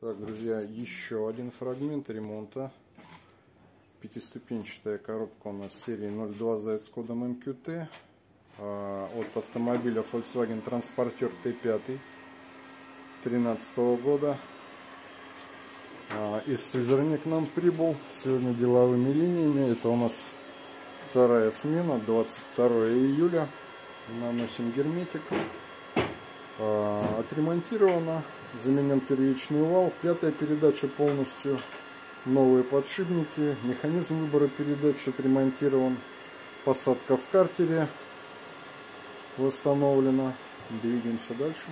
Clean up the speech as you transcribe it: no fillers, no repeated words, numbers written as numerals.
Так, друзья, еще один фрагмент ремонта. Пятиступенчатая коробка у нас серии 02Z с кодом MQT от автомобиля Volkswagen Transporter T5 2013 года. Из Сызрани к нам прибыл сегодня деловыми линиями. Это у нас вторая смена, 22 июля. Наносим герметик. Отремонтировано, заменен первичный вал, пятая передача полностью, новые подшипники, механизм выбора передач отремонтирован, посадка в картере восстановлена. Двигаемся дальше.